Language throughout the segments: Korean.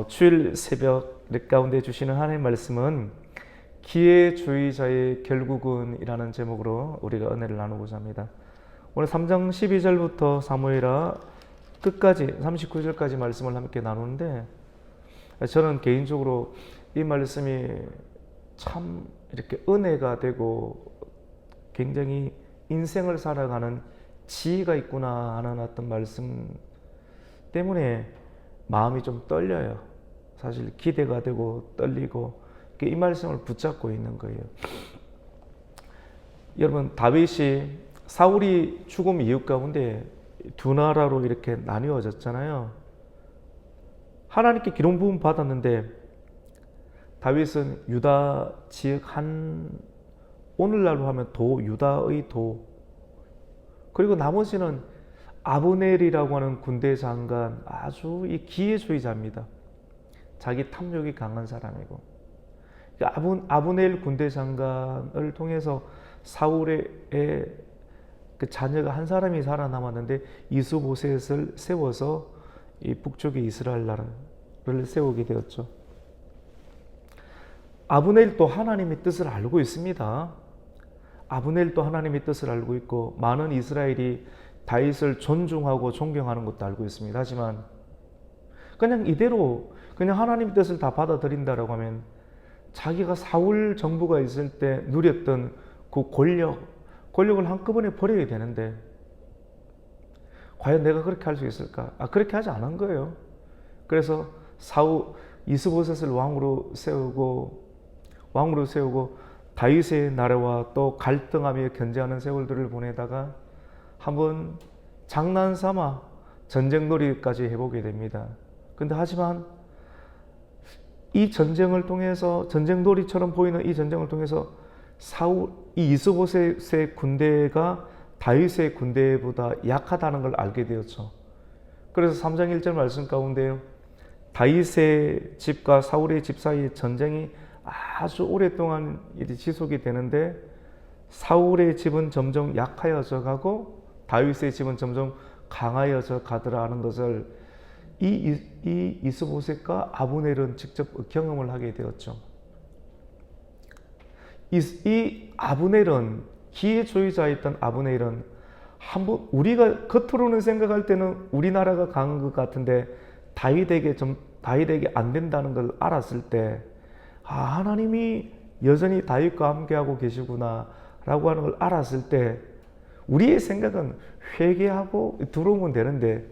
주일 새벽 가운데 주시는 하나님의 말씀은 기회주의자의 결국은 이라는 제목으로 우리가 은혜를 나누고자 합니다. 오늘 3장 12절부터 사무엘하 끝까지 39절까지 말씀을 함께 나누는데, 저는 개인적으로 이 말씀이 참 이렇게 은혜가 되고 굉장히 인생을 살아가는 지혜가 있구나 하는 어떤 말씀 때문에 마음이 좀 떨려요. 사실 기대가 되고 떨리고 이 말씀을 붙잡고 있는 거예요. 여러분, 다윗이 사울이 죽음 이후 가운데 두 나라로 이렇게 나뉘어졌잖아요. 하나님께 기름 부음 받았는데 다윗은 유다 지역 오늘날로 하면 유다의 도, 그리고 나머지는 아브넬이라고 하는 군대 장관, 아주 이 기회주의자입니다. 자기 탐욕이 강한 사람이고, 아브넬 군대 장관을 통해서 사울의 그 자녀가 한 사람이 살아남았는데 이스보셋을 세워서 이 북쪽의 이스라엘 나라를 세우게 되었죠. 아브넬도 하나님의 뜻을 알고 있습니다. 아브넬도 하나님의 뜻을 알고 있고 많은 이스라엘이 다윗을 존중하고 존경하는 것도 알고 있습니다. 하지만 그냥 이대로 그냥 하나님의 뜻을 다 받아들인다라고 하면 자기가 사울 정부가 있을 때 누렸던 그 권력을 한꺼번에 버려야 되는데 과연 내가 그렇게 할 수 있을까? 그렇게 하지 않은 거예요. 그래서 이스보셋을 왕으로 세우고 다윗의 나라와 또 갈등하며 견제하는 세월들을 보내다가 한번 장난삼아 전쟁놀이까지 해보게 됩니다. 근데 하지만 이 전쟁을 통해서, 전쟁놀이처럼 보이는 이 전쟁을 통해서 이 이스보셋의 군대가 다윗의 군대보다 약하다는 걸 알게 되었죠. 그래서 3장 1절 말씀 가운데 다윗의 집과 사울의 집 사이의 전쟁이 아주 오랫동안 지속이 되는데 사울의 집은 점점 약하여져 가고 다윗의 집은 점점 강하여져 가더라 하는 것을 이 이스보셋과 아브넬은 직접 경험을 하게 되었죠. 이 아브넬은, 기회주의자였던 아브넬은 한번 우리가 겉으로는 생각할 때는 우리나라가 강한 것 같은데 다윗에게 안 된다는 걸 알았을 때 하나님이 여전히 다윗과 함께하고 계시구나 라고 하는 걸 알았을 때 우리의 생각은 회개하고 들어오면 되는데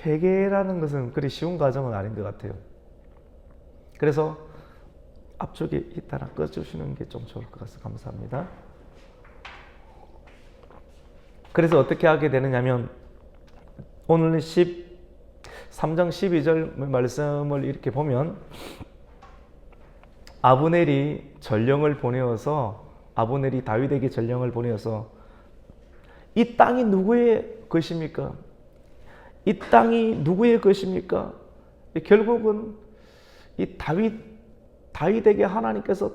회개라는 것은 그리 쉬운 과정은 아닌 것 같아요. 그래서 앞쪽에 있다라 꺼주시는 게 좀 좋을 것 같아서 감사합니다. 그래서 어떻게 하게 되느냐면 오늘 3장 12절 말씀을 이렇게 보면 아브넬이 다윗에게 전령을 보내어서 이 땅이 누구의 것입니까? 이 땅이 누구의 것입니까? 결국은 이 다윗에게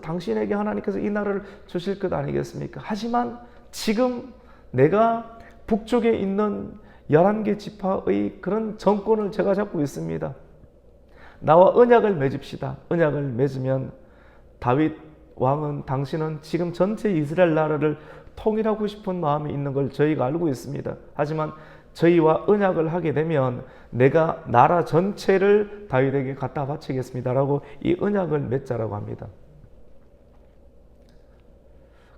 당신에게 하나님께서 이 나라를 주실 것 아니겠습니까? 하지만 지금 내가 북쪽에 있는 11개 지파의 그런 정권을 제가 잡고 있습니다. 나와 언약을 맺읍시다. 언약을 맺으면 다윗 왕은, 당신은 지금 전체 이스라엘 나라를 통일하고 싶은 마음이 있는 걸 저희가 알고 있습니다. 하지만 저희와 언약을 하게 되면 내가 나라 전체를 다윗에게 갖다 바치겠습니다라고 이 언약을 맺자라고 합니다.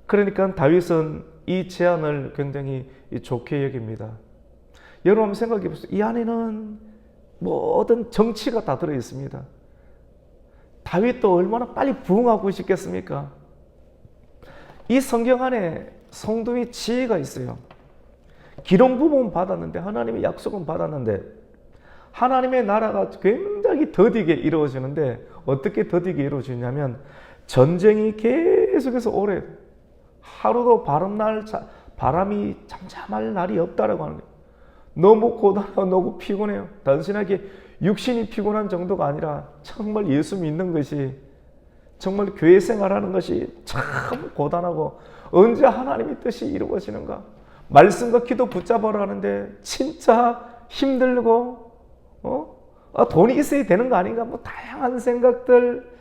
그러니까 다윗은 이 제안을 굉장히 좋게 여깁니다. 여러분 한번 생각해 보세요. 이 안에는 모든 정치가 다 들어 있습니다. 다윗도 얼마나 빨리 부흥하고 싶겠습니까? 이 성경 안에 성도의 지혜가 있어요. 기름 부음은 받았는데, 하나님의 약속은 받았는데, 하나님의 나라가 굉장히 더디게 이루어지는데 어떻게 더디게 이루어지냐면 전쟁이 계속해서 오래, 하루도 바람이 잠잠할 날이 없다라고 하는 거예요. 너무 고단하고 너무 피곤해요. 단순하게 육신이 피곤한 정도가 아니라 정말 예수 믿는 것이, 정말 교회 생활하는 것이 참 고단하고 언제 하나님의 뜻이 이루어지는가, 말씀과 기도 붙잡으라 하는데 진짜 힘들고 돈이 있어야 되는 거 아닌가? 뭐 다양한 생각들,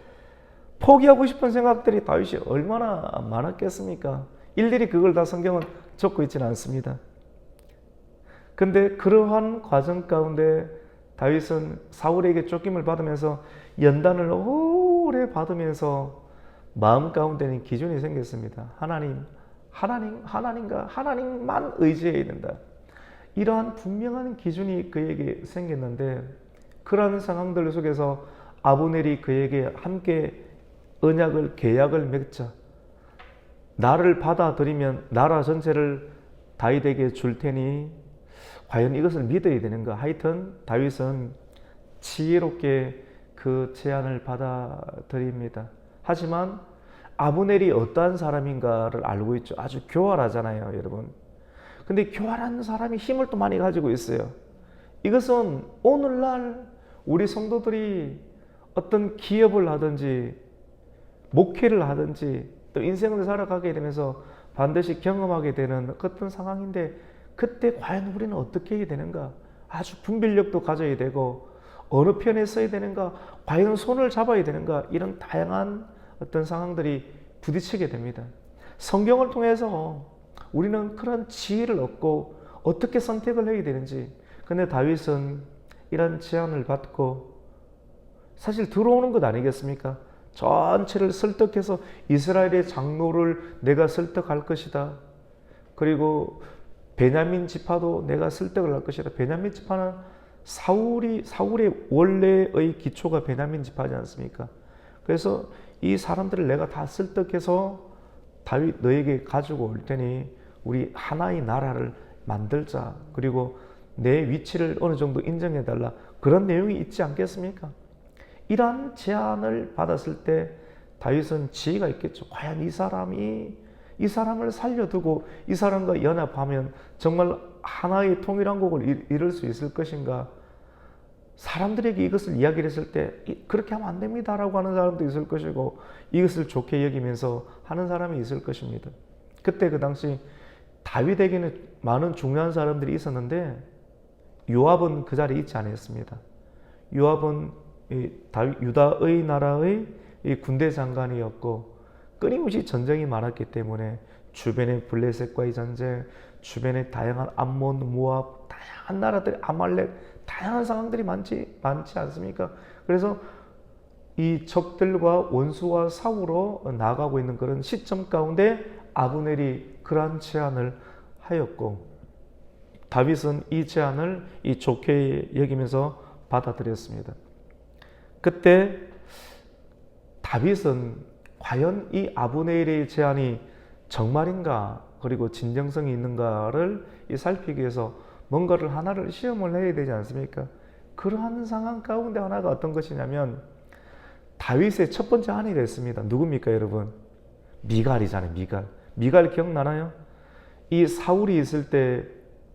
포기하고 싶은 생각들이 다윗이 얼마나 많았겠습니까? 일일이 그걸 다 성경은 적고 있지는 않습니다. 근데 그러한 과정 가운데 다윗은 사울에게 쫓김을 받으면서 연단을 오래 받으면서 마음 가운데는 기준이 생겼습니다. 하나님만 의지해야 된다. 이러한 분명한 기준이 그에게 생겼는데, 그러한 상황들 속에서 아브넬이 그에게 함께 언약을, 계약을 맺자. 나를 받아들이면 나라 전체를 다윗에게 줄 테니 과연 이것을 믿어야 되는가? 하여튼 다윗은 지혜롭게 그 제안을 받아들입니다. 하지만 아브넬이 어떠한 사람인가를 알고 있죠. 아주 교활하잖아요, 여러분. 근데 교활한 사람이 힘을 또 많이 가지고 있어요. 이것은 오늘날 우리 성도들이 어떤 기업을 하든지 목회를 하든지 또 인생을 살아가게 되면서 반드시 경험하게 되는 어떤 상황인데, 그때 과연 우리는 어떻게 해야 되는가? 아주 분별력도 가져야 되고, 어느 편에 서야 되는가? 과연 손을 잡아야 되는가? 이런 다양한 어떤 상황들이 부딪히게 됩니다. 성경을 통해서 우리는 그런 지혜를 얻고 어떻게 선택을 해야 되는지. 근데 다윗은 이런 제안을 받고 사실 들어오는 것 아니겠습니까? 전체를 설득해서 이스라엘의 장로를 내가 설득할 것이다. 그리고 베냐민 지파도 내가 설득을 할 것이다. 베냐민 지파는 사울의 원래의 기초가 베냐민 지파지 않습니까? 그래서 이 사람들을 내가 다 설득해서 다윗 너에게 가지고 올 테니 우리 하나의 나라를 만들자. 그리고 내 위치를 어느 정도 인정해 달라. 그런 내용이 있지 않겠습니까? 이러한 제안을 받았을 때 다윗은 지혜가 있겠죠. 과연 이 사람을 살려두고 이 사람과 연합하면 정말 하나의 통일한 국을 이룰 수 있을 것인가? 사람들에게 이것을 이야기를 했을 때 그렇게 하면 안 됩니다 라고 하는 사람도 있을 것이고, 이것을 좋게 여기면서 하는 사람이 있을 것입니다. 그때 그 당시 다윗에게는 많은 중요한 사람들이 있었는데 요압은 그 자리에 있지 않았습니다. 요압은 유다의 나라의 군대 장관이었고 끊임없이 전쟁이 많았기 때문에 주변에 블레셋과의 전쟁, 주변에 다양한 암몬, 모압, 다양한 나라들, 아말렉, 다양한 상황들이 많지 않습니까? 그래서 이 적들과 원수와 싸우러 나가고 있는 그런 시점 가운데 아브넬이 그러한 제안을 하였고, 다윗은 이 제안을 좋게 여기면서 받아들였습니다. 그때 다윗은 과연 이 아브넬의 제안이 정말인가, 그리고 진정성이 있는가를 살피기 위해서 뭔가를 하나를 시험을 해야 되지 않습니까? 그러한 상황 가운데 하나가 어떤 것이냐면, 다윗의 첫 번째 아내가 있습니다. 누굽니까, 여러분? 미갈이잖아요. 미갈 기억나나요? 이 사울이 있을 때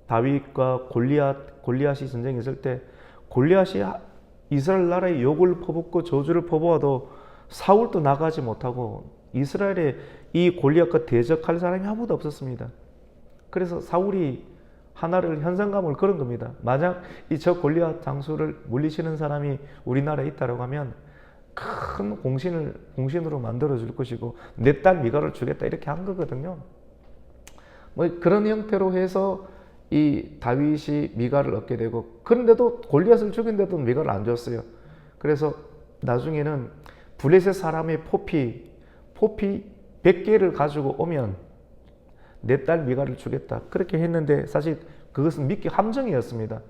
다윗과 골리앗이 전쟁이 있을 때 골리앗이 이스라엘 나라에 욕을 퍼붓고 저주를 퍼부어도 사울도 나가지 못하고 이스라엘에 이 골리앗과 대적할 사람이 아무도 없었습니다. 그래서 사울이 하나를 현상감을 그런 겁니다. 만약 저 골리앗 장수를 물리치는 사람이 우리나라에 있다고 하면 큰 공신으로 만들어줄 것이고 내 딸 미갈을 주겠다, 이렇게 한 거거든요. 뭐 그런 형태로 해서 이 다윗이 미갈을 얻게 되고, 그런데도 골리앗을 죽인데도 미갈을 안 줬어요. 그래서 나중에는 블레셋 사람의 포피 100개를 가지고 오면 내 딸 미갈을 주겠다, 그렇게 했는데 사실 그것은 믿기 함정이었습니다.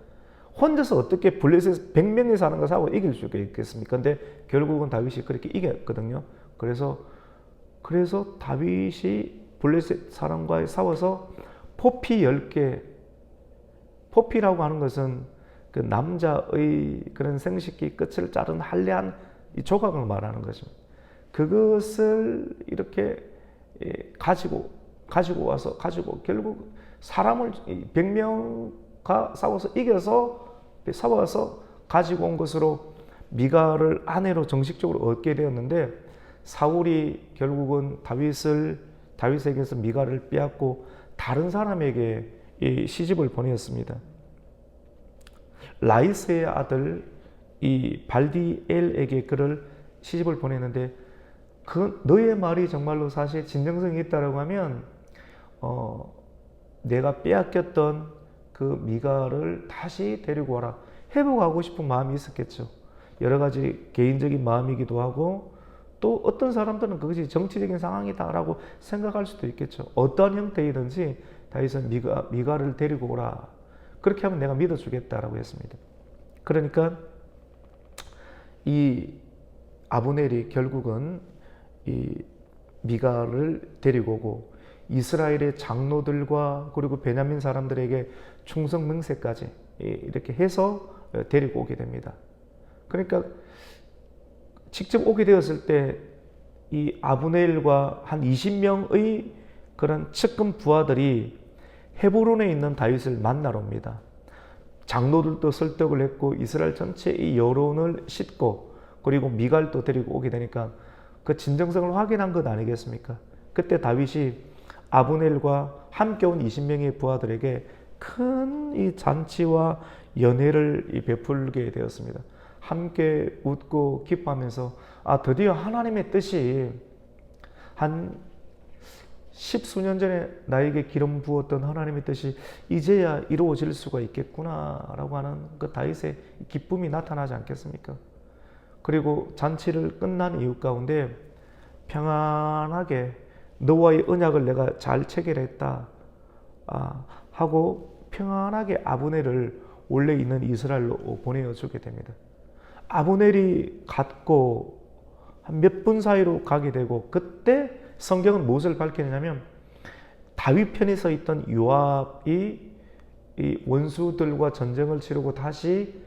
혼자서 어떻게 블레셋 100명이 사는 거 싸워 이길 수 있겠습니까? 근데 결국은 다윗이 그렇게 이겼거든요. 그래서 다윗이 블레셋 사람과 싸워서 포피 10개, 포피라고 하는 것은 그 남자의 그런 생식기 끝을 자른 한레한 이 조각을 말하는 것입니다. 그것을 이렇게 가지고 와서 결국 사람을 100명과 싸워서 가지고 온 것으로 미갈을 아내로 정식적으로 얻게 되었는데, 사울이 결국은 다윗에게서 미갈을 빼앗고 다른 사람에게 시집을 보냈습니다. 라이스의 아들 이 발디엘에게 그를 시집을 보냈는데 그 너의 말이 정말로 사실 진정성이 있다라고 하면 내가 빼앗겼던 그 미갈을 다시 데리고 와라. 회복하고 싶은 마음이 있었겠죠. 여러 가지 개인적인 마음이기도 하고 또 어떤 사람들은 그것이 정치적인 상황이다라고 생각할 수도 있겠죠. 어떠한 형태이든지 다윗은 미갈을 데리고 오라. 그렇게 하면 내가 믿어주겠다라고 했습니다. 그러니까 이 아브넬이 결국은 이 미갈을 데리고 오고 이스라엘의 장로들과 그리고 베냐민 사람들에게 충성 맹세까지 이렇게 해서 데리고 오게 됩니다. 그러니까 직접 오게 되었을 때 이 아브넬과 한 20명의 그런 측근 부하들이 헤브론에 있는 다윗을 만나러 옵니다. 장로들도 설득을 했고 이스라엘 전체의 여론을 싣고 그리고 미갈도 데리고 오게 되니까 그 진정성을 확인한 것 아니겠습니까? 그때 다윗이 아브넬과 함께 온 20명의 부하들에게 큰 이 잔치와 연회를 베풀게 되었습니다. 함께 웃고 기뻐하면서 드디어 하나님의 뜻이 한 십수년 전에 나에게 기름 부었던 하나님의 뜻이 이제야 이루어질 수가 있겠구나라고 하는 그 다윗의 기쁨이 나타나지 않겠습니까? 그리고 잔치를 끝난 이유 가운데 평안하게 너와의 언약을 내가 잘 체결했다 하고 평안하게 아브넬을 원래 있는 이스라엘로 보내어주게 됩니다. 아브넬이 갔고 한 몇 분 사이로 가게 되고 그때 성경은 무엇을 밝히느냐면 다윗 편에 서 있던 요압이 이 원수들과 전쟁을 치르고 다시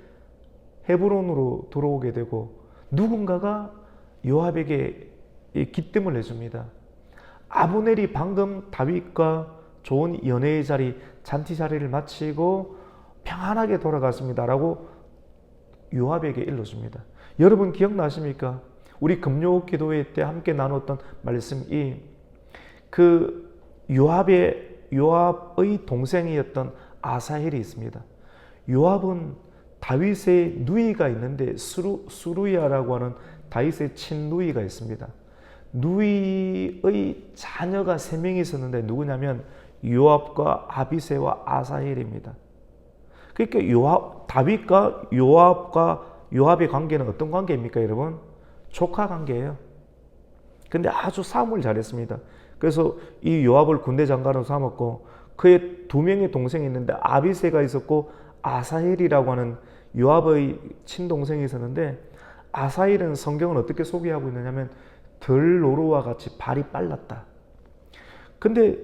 헤브론으로 돌아오게 되고 누군가가 요압에게 기뜸을 해줍니다. 아브넬이 방금 다윗과 좋은 연회의 자리, 잔치 자리를 마치고 평안하게 돌아갔습니다 라고 요압에게 일러줍니다. 여러분 기억나십니까? 우리 금요 기도회 때 함께 나눴던 말씀이 그 요압의 동생이었던 아사헬이 있습니다. 요압은 다윗의 누이가 있는데 수루야라고 하는 다윗의 친누이가 있습니다. 누이의 자녀가 3명이 있었는데 누구냐면 요압과 아비새와 아사헬입니다. 그러니까 다윗과 요압의 관계는 어떤 관계입니까, 여러분? 조카 관계예요. 근데 아주 싸움을 잘했습니다. 그래서 이 요압을 군대 장관으로 삼았고 그의 2명의 동생이 있는데 아비새가 있었고 아사헬이라고 하는 요압의 친동생이 있었는데 아사헬은 성경은 어떻게 소개하고 있느냐면 들노루와 같이 발이 빨랐다. 근데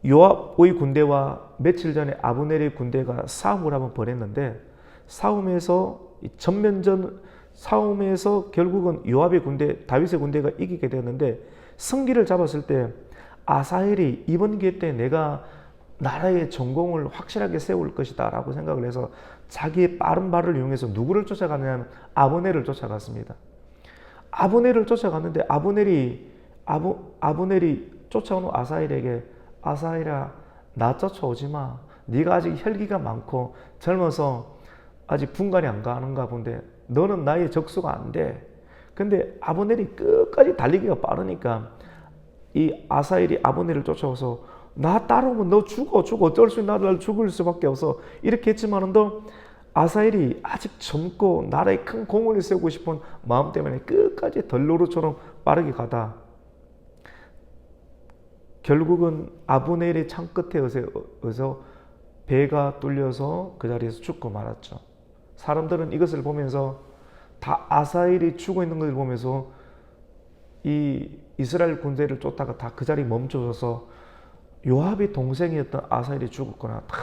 요압의 군대와 며칠 전에 아브넬의 군대가 싸움을 한번 벌였는데 싸움에서 결국은 요압의 군대, 다윗의 군대가 이기게 되었는데 승기를 잡았을 때 아사헬이 이번 기회 때 내가 나라의 전공을 확실하게 세울 것이다 라고 생각을 해서 자기의 빠른 발을 이용해서 누구를 쫓아갔냐면 아브넬을 쫓아갔습니다. 아브넬을 쫓아갔는데 아브넬이 쫓아오는 아사헬에게 아사헬아 나 쫓아오지 마. 네가 아직 혈기가 많고 젊어서 아직 분간이 안 가는가 본데 너는 나의 적수가 안 돼. 근데 아브넬이 끝까지 달리기가 빠르니까 이 아사헬이 아브넬을 쫓아와서 나 따라오면 너 죽어 어쩔 수 있나 날 죽을 수밖에 없어 이렇게 했지만은 또 아사헬이 아직 젊고 나라에 큰 공을 세우고 싶은 마음 때문에 끝까지 덜노루처럼 빠르게 가다 결국은 아브넬의 창 끝에 어서 배가 뚫려서 그 자리에서 죽고 말았죠. 사람들은 이것을 보면서 다 아사헬이 죽어 있는 것을 보면서 이 이스라엘 군대를 쫓다가 다 그 자리에 멈춰서서 요압의 동생이었던 아사헬이 죽었거나 다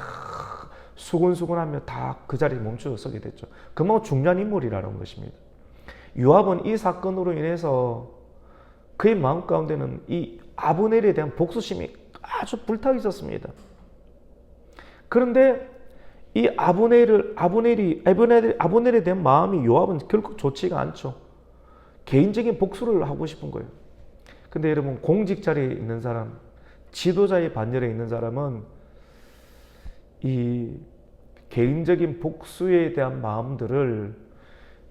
수군수군하며 다 그 자리에 멈춰서 서게 됐죠. 그만큼 중요한 인물이라는 것입니다. 요압은 이 사건으로 인해서 그의 마음 가운데는 이 아브넬에 대한 복수심이 아주 불타고 있었습니다. 그런데 이 아브넬에 대한 마음이 요압은 결코 좋지가 않죠. 개인적인 복수를 하고 싶은 거예요. 근데 여러분 공직 자리에 있는 사람, 지도자의 반열에 있는 사람은 이 개인적인 복수에 대한 마음들을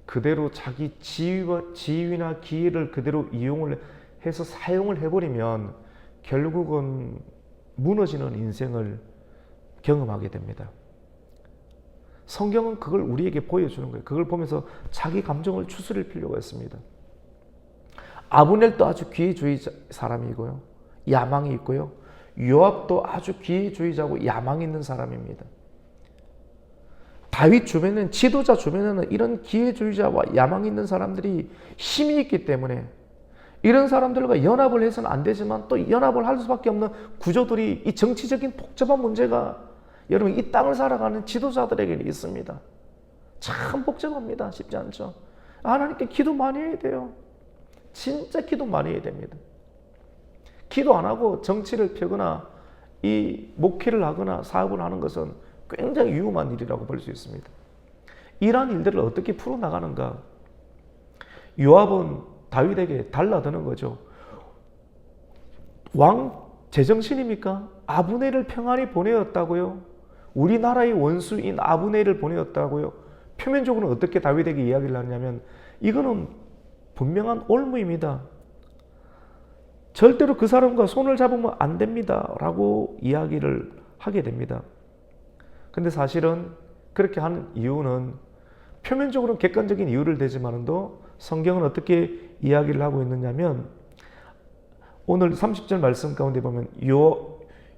그대로 자기 지위나 기회를 그대로 이용을 해서 사용을 해버리면 결국은 무너지는 인생을 경험하게 됩니다. 성경은 그걸 우리에게 보여주는 거예요. 그걸 보면서 자기 감정을 추스릴 필요가 있습니다. 아브넬도 아주 기회주의 사람이고요. 야망이 있고요. 요압도 아주 기회주의자고 야망 있는 사람입니다. 다윗 주변에는, 지도자 주변에는 이런 기회주의자와 야망 있는 사람들이 힘이 있기 때문에 이런 사람들과 연합을 해서는 안 되지만 또 연합을 할 수밖에 없는 구조들이, 이 정치적인 복잡한 문제가 여러분 이 땅을 살아가는 지도자들에게 있습니다. 참 복잡합니다. 쉽지 않죠. 하나님께 기도 많이 해야 돼요. 진짜 기도 많이 해야 됩니다. 기도 안 하고 정치를 펴거나 이 목회를 하거나 사업을 하는 것은 굉장히 위험한 일이라고 볼 수 있습니다. 이러한 일들을 어떻게 풀어나가는가? 요압은 다윗에게 달라드는 거죠. 왕 제정신입니까? 아브넬을 평안히 보내었다고요? 우리나라의 원수인 아브넬을 보내었다고요? 표면적으로는 어떻게 다윗에게 이야기를 하냐면 이거는 분명한 올무입니다. 절대로 그 사람과 손을 잡으면 안 됩니다. 라고 이야기를 하게 됩니다. 근데 사실은 그렇게 하는 이유는 표면적으로는 객관적인 이유를 대지만도 성경은 어떻게 이야기를 하고 있느냐면 오늘 30절 말씀 가운데 보면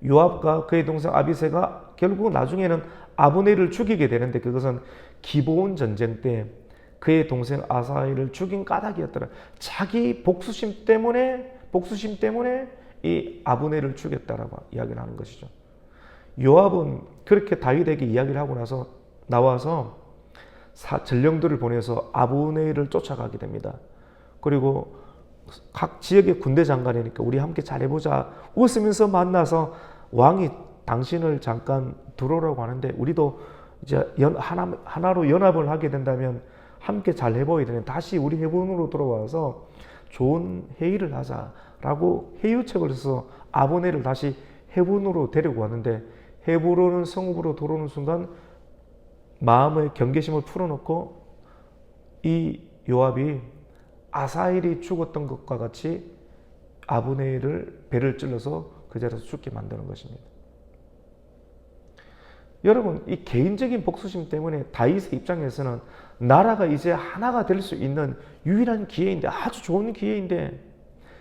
요압과 그의 동생 아비새가 결국 나중에는 아브넬을 죽이게 되는데 그것은 기브온 전쟁 때 그의 동생 아사헬을 죽인 까닭이었더라. 자기 복수심 때문에 이 아브넬을 죽였다라고 이야기를 하는 것이죠. 요압은 그렇게 다윗에게 이야기를 하고 나서 나와서 전령들을 보내서 아브넬을 쫓아가게 됩니다. 그리고 각 지역의 군대 장관이니까 우리 함께 잘해보자 웃으면서 만나서 왕이 당신을 잠깐 들어오라고 하는데 우리도 이제 하나로 연합을 하게 된다면 함께 잘 해보야 되는 다시 우리 헤브론으로 돌아와서 좋은 회의를 하자라고 회유책을 써서 아브넬을 다시 헤브론으로 데리고 왔는데 헤브론은 성읍으로 들어오는 순간 마음의 경계심을 풀어놓고 이 요압이 아사헬이 죽었던 것과 같이 아브넬을 배를 찔러서 그 자리에서 죽게 만드는 것입니다. 여러분, 이 개인적인 복수심 때문에 다윗의 입장에서는 나라가 이제 하나가 될 수 있는 유일한 기회인데, 아주 좋은 기회인데,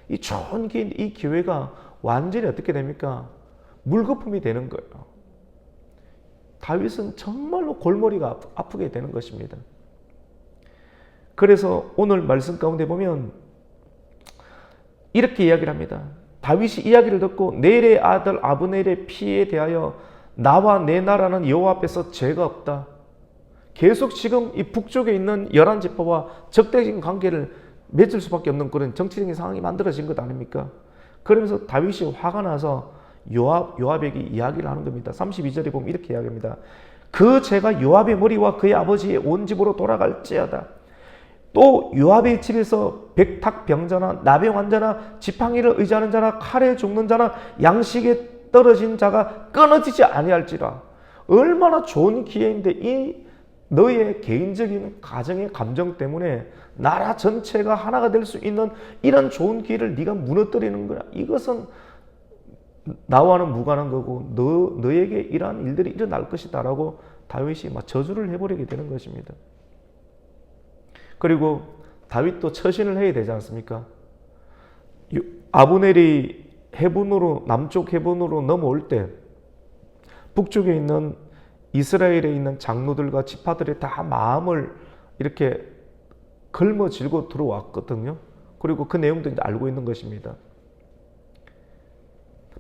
이 좋은 기회인데 이 기회가 완전히 어떻게 됩니까? 물거품이 되는 거예요. 다윗은 정말로 골머리가 아프게 되는 것입니다. 그래서 오늘 말씀 가운데 보면 이렇게 이야기를 합니다. 다윗이 이야기를 듣고 넬의 아들 아브넬의 피에 대하여 나와 내 나라는 여호와 앞에서 죄가 없다. 계속 지금 이 북쪽에 있는 11지파와 적대적인 관계를 맺을 수밖에 없는 그런 정치적인 상황이 만들어진 것 아닙니까? 그러면서 다윗이 화가 나서 요압에게 이야기를 하는 겁니다. 32절에 보면 이렇게 이야기합니다. 그 죄가 요압의 머리와 그의 아버지의 온 집으로 돌아갈지어다. 또 요압의 집에서 백탁병자나 나병 환자나 지팡이를 의지하는 자나 칼에 죽는 자나 양식에 떨어진 자가 끊어지지 아니할지라. 얼마나 좋은 기회인데 이 너의 개인적인 가정의 감정 때문에 나라 전체가 하나가 될 수 있는 이런 좋은 기회를 네가 무너뜨리는 거야. 이것은 나와는 무관한 거고 너에게 이러한 일들이 일어날 것이다 라고 다윗이 막 저주를 해버리게 되는 것입니다. 그리고 다윗도 처신을 해야 되지 않습니까? 아브넬이 헤브론으로 남쪽 헤브론으로 넘어올 때 북쪽에 있는 이스라엘에 있는 장로들과 지파들이 다 마음을 이렇게 걸머쥐고 들어왔거든요. 그리고 그 내용도 이제 알고 있는 것입니다.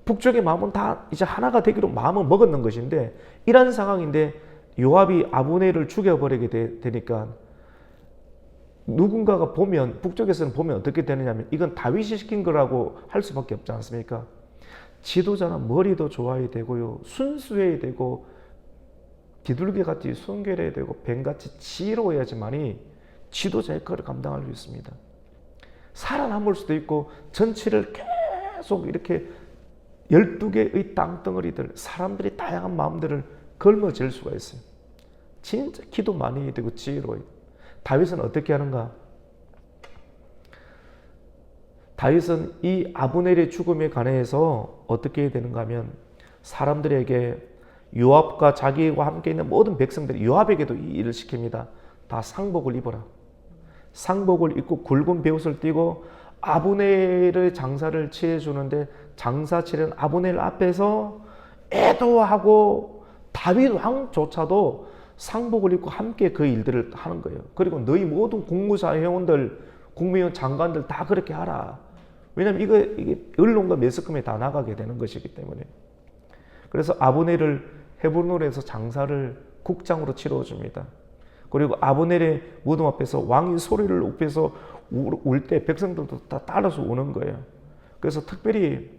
북쪽의 마음은 다 이제 하나가 되기로 마음을 먹었는 것인데 이런 상황인데 요압이 아브넬을 죽여버리게 되니까 누군가가 보면 북쪽에서는 보면 어떻게 되느냐면 이건 다윗이 시킨 거라고 할 수밖에 없지 않습니까? 지도자는 머리도 좋아야 되고요. 순수해야 되고 비둘기같이 순결해야 되고 뱀같이 지혜로워야지만이 지도자의 그를 감당할 수 있습니다. 살아남을 수도 있고 전체를 계속 이렇게 12개의 땅덩어리들 사람들이 다양한 마음들을 걸머쥘 수가 있어요. 진짜 기도 많이 해야 되고 지혜로워야 돼요. 다윗은 어떻게 하는가? 다윗은 이 아브넬의 죽음에 관해서 어떻게 해야 되는가 하면 사람들에게 요압과 자기와 함께 있는 모든 백성들이 요압에게도 이 일을 시킵니다. 다 상복을 입어라. 상복을 입고 굵은 베옷을 띠고 아브넬의 장사를 취해주는데 장사 치른 아브넬 앞에서 애도하고 다윗 왕조차도 상복을 입고 함께 그 일들을 하는 거예요. 그리고 너희 모든 공무사 회원들, 국무위원 장관들 다 그렇게 하라. 왜냐하면 이게 언론과 매스컴에 다 나가게 되는 것이기 때문에. 그래서 아브넬을 헤브론에서 장사를 국장으로 치러줍니다. 그리고 아브넬의 무덤 앞에서 왕이 소리를 높여서 울 때 백성들도 다 따라서 우는 거예요. 그래서 특별히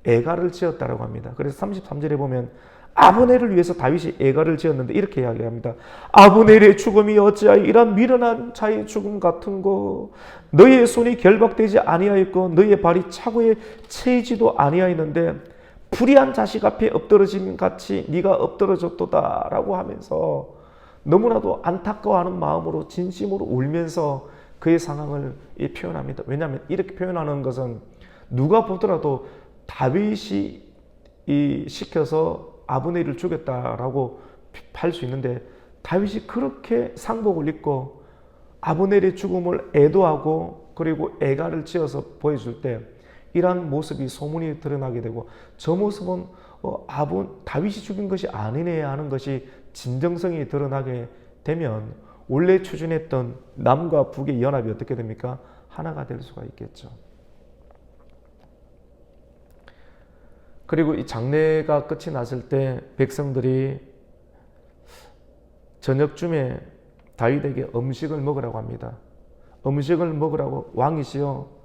애가를 지었다라고 합니다. 그래서 33절에 보면 아브넬을 위해서 다윗이 애가를 지었는데 이렇게 이야기합니다. 아브넬의 죽음이 어찌하여 이런 미련한 자의 죽음 같은고 너의 손이 결박되지 아니하였고 너의 발이 차고에 채이지도 아니하였는데 불의한 자식 앞에 엎드러짐 같이 네가 엎드러졌도다 라고 하면서 너무나도 안타까워하는 마음으로 진심으로 울면서 그의 상황을 표현합니다. 왜냐하면 이렇게 표현하는 것은 누가 보더라도 다윗이 시켜서 아브넬을 죽였다라고 할 수 있는데 다윗이 그렇게 상복을 입고 아브넬의 죽음을 애도하고 그리고 애가를 지어서 보여줄 때 이러한 모습이 소문이 드러나게 되고 저 모습은 다윗이 죽인 것이 아니네 하는 것이 진정성이 드러나게 되면 원래 추진했던 남과 북의 연합이 어떻게 됩니까? 하나가 될 수가 있겠죠. 그리고 이 장례가 끝이 났을 때 백성들이 저녁쯤에 다윗에게 음식을 먹으라고 합니다. 음식을 먹으라고 왕이시여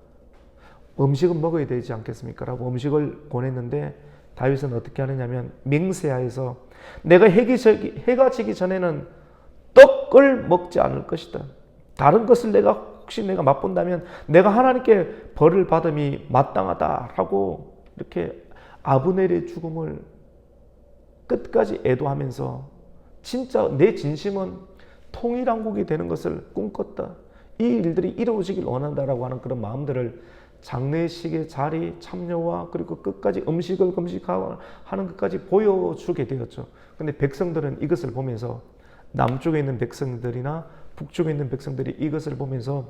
음식은 먹어야 되지 않겠습니까? 라고 음식을 권했는데 다윗은 어떻게 하느냐면 맹세하여서 내가 해가 지기 전에는 떡을 먹지 않을 것이다. 다른 것을 혹시 내가 맛본다면 내가 하나님께 벌을 받음이 마땅하다라고 이렇게 아브넬의 죽음을 끝까지 애도하면서 진짜 내 진심은 통일왕국이 되는 것을 꿈꿨다. 이 일들이 이루어지길 원한다라고 하는 그런 마음들을 장례식의 자리 참여와 그리고 끝까지 음식을 금식하고 하는 것까지 보여주게 되었죠. 근데 백성들은 이것을 보면서 남쪽에 있는 백성들이나 북쪽에 있는 백성들이 이것을 보면서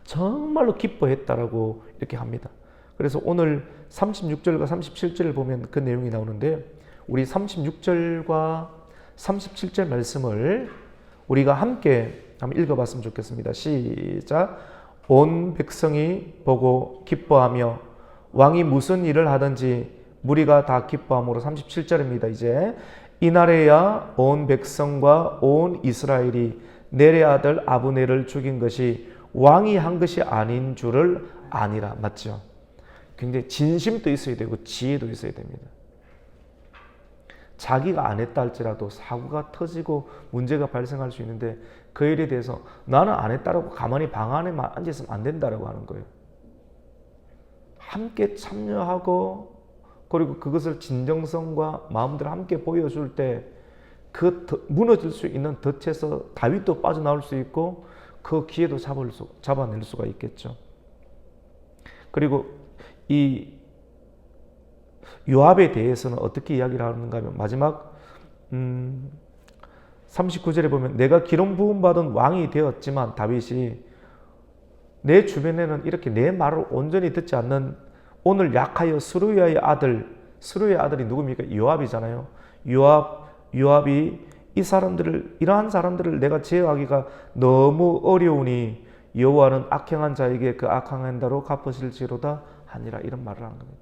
정말로 기뻐했다라고 이렇게 합니다. 그래서 오늘 36절과 37절을 보면 그 내용이 나오는데 우리 36절과 37절 말씀을 우리가 함께 한번 읽어봤으면 좋겠습니다. 시작. 온 백성이 보고 기뻐하며 왕이 무슨 일을 하든지 무리가 다 기뻐함으로 37절입니다. 이제 이날에야 온 백성과 온 이스라엘이 넬의 아들 아브넬을 죽인 것이 왕이 한 것이 아닌 줄을 아니라. 맞죠? 굉장히 진심도 있어야 되고 지혜도 있어야 됩니다. 자기가 안 했다 할지라도 사고가 터지고 문제가 발생할 수 있는데 그 일에 대해서 나는 안 했다라고 가만히 방 안에 앉아있으면 안 된다라고 하는 거예요. 함께 참여하고 그리고 그것을 진정성과 마음대로 함께 보여줄 때 그 무너질 수 있는 덫에서 다윗도 빠져나올 수 있고 그 기회도 잡아낼 수가 있겠죠. 그리고 이 요압에 대해서는 어떻게 이야기를 하는가 하면 마지막 39절에 보면 내가 기름 부음 받은 왕이 되었지만 다윗이 내 주변에는 이렇게 내 말을 온전히 듣지 않는 오늘 약하여 스루야의 아들이 누굽니까? 요압이잖아요. 요압이 이러한 사람들을 내가 제어하기가 너무 어려우니 여호와는 악행한 자에게 그 악행한 대로 갚으실지로다 하니라 이런 말을 하는 겁니다.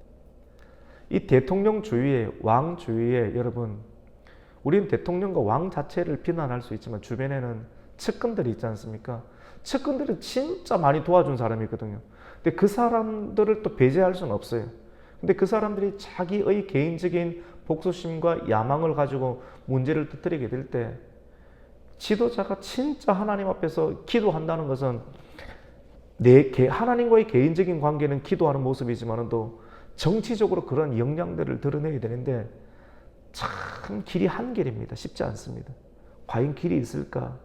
이 대통령주의에 왕주의에 여러분 우리는 대통령과 왕 자체를 비난할 수 있지만 주변에는 측근들이 있지 않습니까? 측근들이 진짜 많이 도와준 사람이거든요. 근데 그 사람들을 또 배제할 수는 없어요. 근데 그 사람들이 자기의 개인적인 복수심과 야망을 가지고 문제를 터뜨리게 될 때 지도자가 진짜 하나님 앞에서 기도한다는 것은 하나님과의 개인적인 관계는 기도하는 모습이지만 또 정치적으로 그런 역량들을 드러내야 되는데 참 길이 한길입니다. 쉽지 않습니다. 과연 길이 있을까?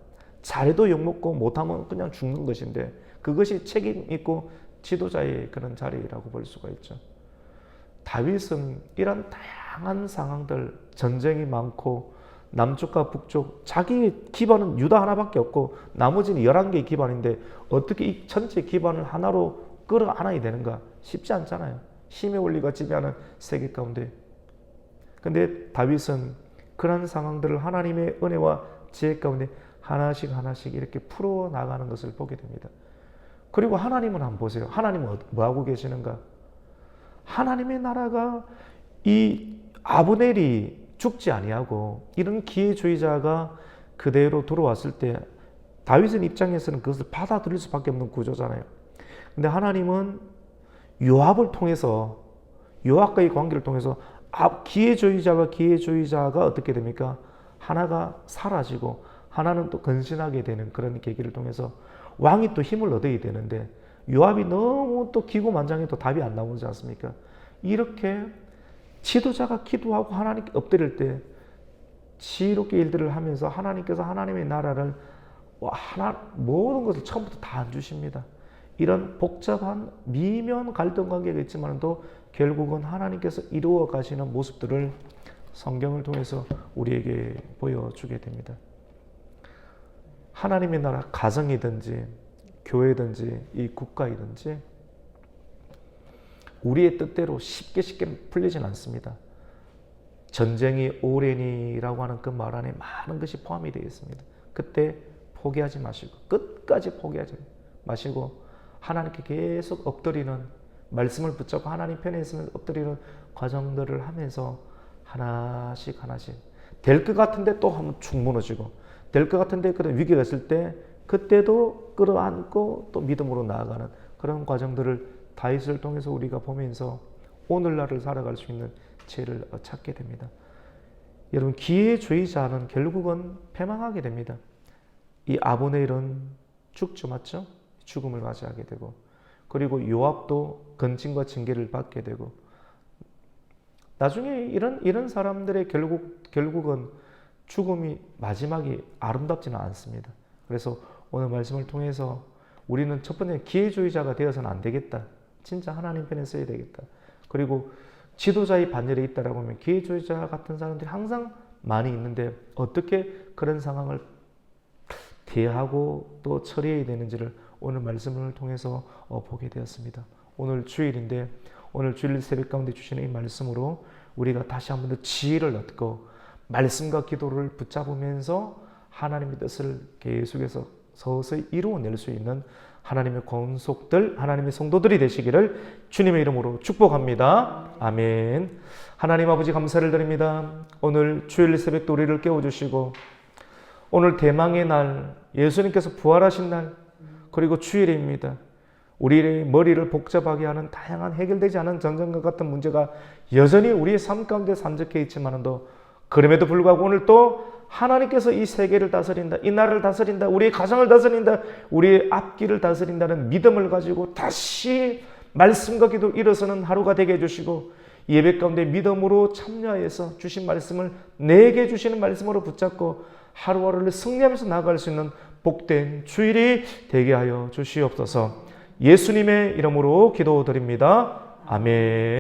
잘해도 욕먹고 못하면 그냥 죽는 것인데 그것이 책임 있고 지도자의 그런 자리라고 볼 수가 있죠. 다윗은 이런 다양한 상황들, 전쟁이 많고 남쪽과 북쪽, 자기 기반은 유다 하나밖에 없고 나머지는 11개의 기반인데 어떻게 이 전체 기반을 하나로 끌어안아야 되는가? 쉽지 않잖아요. 힘의 원리가 지배하는 세계 가운데. 근데 다윗은 그런 상황들을 하나님의 은혜와 지혜 가운데 하나씩 하나씩 이렇게 풀어나가는 것을 보게 됩니다. 그리고 하나님은 한번 보세요. 하나님은 뭐하고 계시는가? 하나님의 나라가 이 아브넬이 죽지 아니하고 이런 기회주의자가 그대로 들어왔을 때 다윗의 입장에서는 그것을 받아들일 수밖에 없는 구조잖아요. 근데 하나님은 요압을 통해서 요압과의 관계를 통해서 기회주의자가 어떻게 됩니까? 하나가 사라지고 하나는 또 건신하게 되는 그런 계기를 통해서 왕이 또 힘을 얻어야 되는데 요압이 너무 또 기고만장해도 답이 안 나오지 않습니까? 이렇게 지도자가 기도하고 하나님께 엎드릴 때 지혜롭게 일들을 하면서 하나님께서 하나님의 나라를 모든 것을 처음부터 다 안 주십니다. 이런 복잡한 미묘한 갈등 관계가 있지만도 결국은 하나님께서 이루어 가시는 모습들을 성경을 통해서 우리에게 보여주게 됩니다. 하나님의 나라, 가정이든지 교회든지 이 국가이든지 우리의 뜻대로 쉽게 풀리진 않습니다. 전쟁이 오래니라고 하는 그 말 안에 많은 것이 포함이 되어 있습니다. 그때 포기하지 마시고 끝까지 포기하지 마시고 하나님께 계속 엎드리는, 말씀을 붙잡고 하나님 편에 있으면서 엎드리는 과정들을 하면서 하나씩 될 것 같은데 또 한번 축 무너지고 될 것 같은데 그런 위기가 있을 때 그때도 끌어안고 또 믿음으로 나아가는 그런 과정들을 다윗을 통해서 우리가 보면서 오늘날을 살아갈 수 있는 지혜를 찾게 됩니다. 여러분, 기회주의자는 결국은 패망하게 됩니다. 이 아브넬은 죽죠, 맞죠? 죽음을 맞이하게 되고, 그리고 요압도 건진과 징계를 받게 되고, 나중에 이런 사람들의 결국은 죽음이 마지막이 아름답지는 않습니다. 그래서 오늘 말씀을 통해서 우리는 첫 번째 기회주의자가 되어서는 안 되겠다. 진짜 하나님 편에 써야 되겠다. 그리고 지도자의 반열에 있다라고 하면 기회주의자 같은 사람들이 항상 많이 있는데 어떻게 그런 상황을 대하고 또 처리해야 되는지를 오늘 말씀을 통해서 보게 되었습니다. 오늘 주일인데 오늘 주일 새벽 가운데 주시는 이 말씀으로 우리가 다시 한번 더 지혜를 얻고 말씀과 기도를 붙잡으면서 하나님의 뜻을 계속해서 서서히 이루어낼 수 있는 하나님의 권속들, 하나님의 성도들이 되시기를 주님의 이름으로 축복합니다. 아멘. 하나님 아버지 감사를 드립니다. 오늘 주일 새벽도 우리를 깨워주시고 오늘 대망의 날, 예수님께서 부활하신 날, 그리고 주일입니다. 우리의 머리를 복잡하게 하는 다양한 해결되지 않은 전쟁과 같은 문제가 여전히 우리의 삶 가운데 산적해 있지만도 그럼에도 불구하고 오늘 또 하나님께서 이 세계를 다스린다, 이 나라를 다스린다, 우리의 가정을 다스린다, 우리의 앞길을 다스린다는 믿음을 가지고 다시 말씀과 기도 일어서는 하루가 되게 해주시고 예배 가운데 믿음으로 참여해서 주신 말씀을 내게 주시는 말씀으로 붙잡고 하루하루를 승리하면서 나아갈 수 있는 복된 주일이 되게 하여 주시옵소서. 예수님의 이름으로 기도드립니다. 아멘.